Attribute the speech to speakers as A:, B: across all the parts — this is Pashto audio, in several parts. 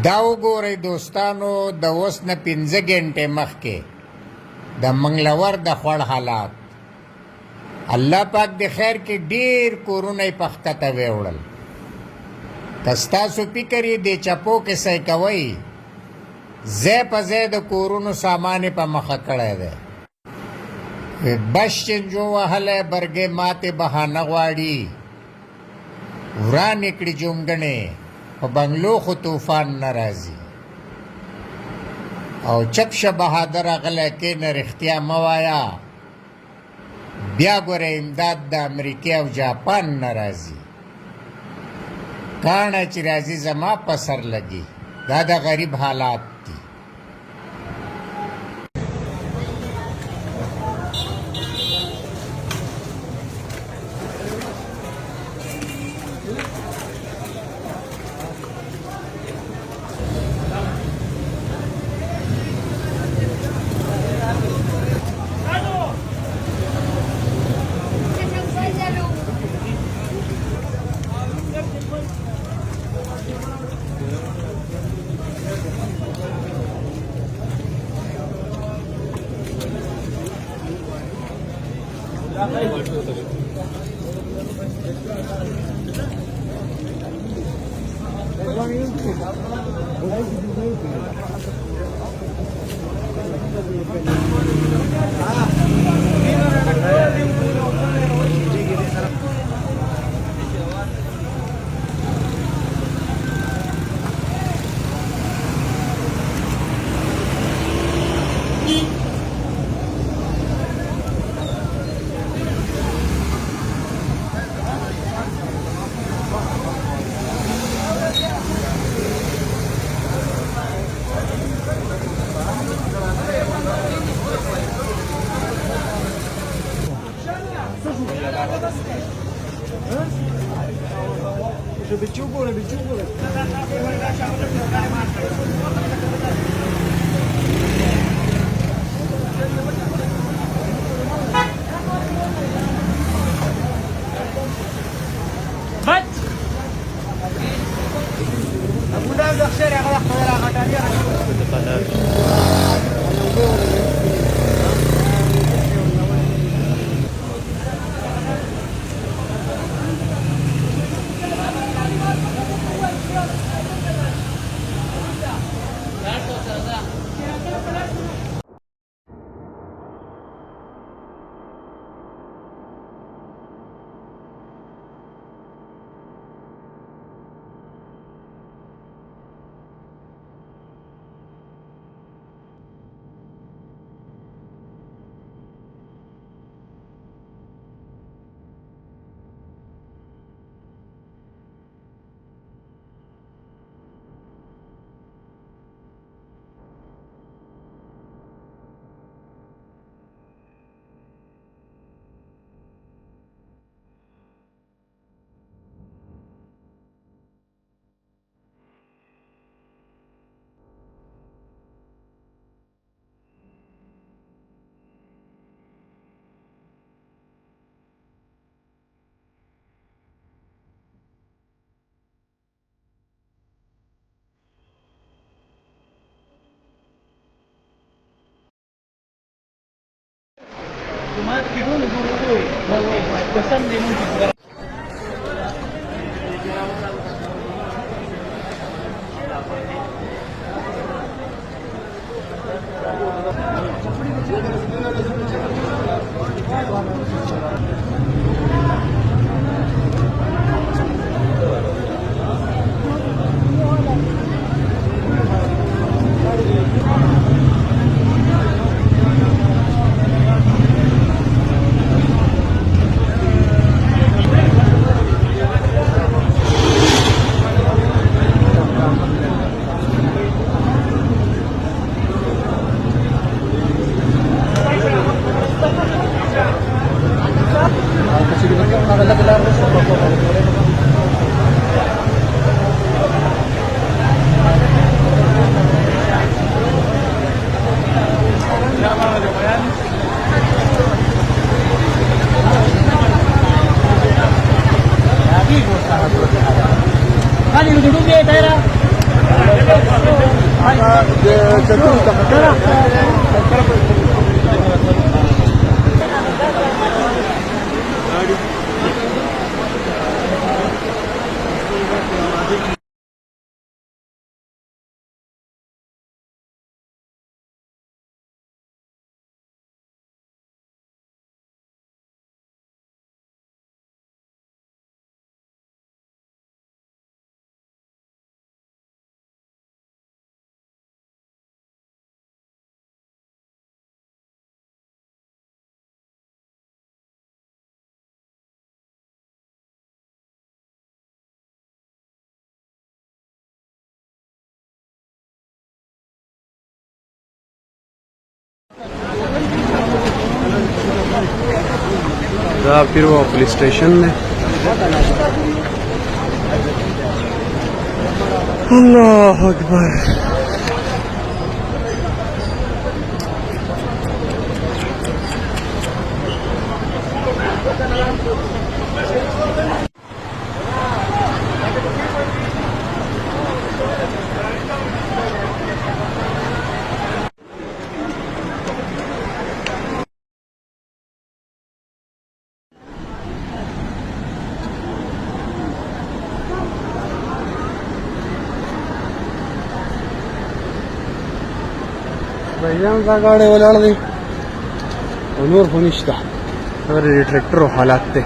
A: دا وګورئ دوستانو د اوس نه 15 غنټې مخکې د منګلور د خوړ حالات الله پاک د خیر کې ډیر کورونه یې په ښکته ویوړل. که ستاسو فکر یې د چپو کې څه کوئ، ځای په ځای د کورونو سامان یې په مخه کړی دی. بس چنجو وهلی برګې ماتې بهانه غواړي، ورانې کړي جونګڼې، په بنګلو خو طوفان نه راځي. او چپ شه بهادره غلی کښېنه، رښتیا مه وایه، بیا ګوره امداد د امریکې او جاپان نه راځي. کاڼه چې راځي زما په سر لګي. دا د غریب حالات دي.
B: Duduk dia, Taira. دا پیروا police station है। अल्लाह अकबर। भाईजान का गाड़ी वाला दी नूर फनिश्ता और ट्रैक्टर हालात थे।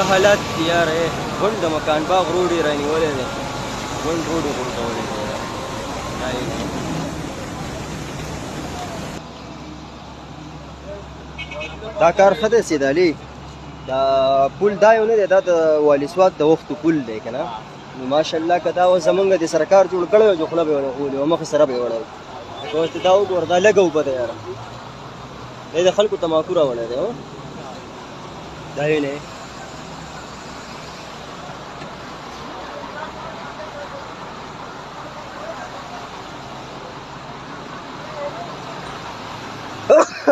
C: حالات تیار ہے غونډ د مکان باغ روډي رانیولې ده غونډ روډي غونډولې ده دا کار ښه دی سید علي دا پل دا یو نه دی دا د والي سواد د وختو پل دی که نه نو ماشاءالله که دا اوس زمونږ د سرکار جوړ کړی وی جو خوله به یې ورغولې او مخې سره به یې وړی که اوس دا وګوره دا لږه اوبه ده یاره دی د خلکو تماکو راوړی دی دا وینې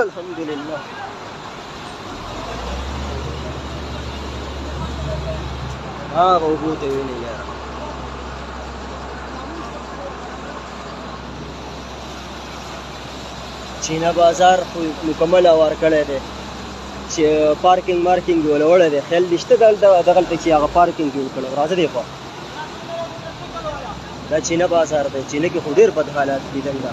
C: الحمدلله اوبو ته وینې یاره چینه بازار خو مکمل اوار کړی دی چې پارکینګ مارکینګ یې ولوړی دی خیال دې شته دغلته چې هغه پارکینګ جوړ کړی راځه دی خوا دا چینه بازار دی چینه کې خو ډېر بد حالات دي دلته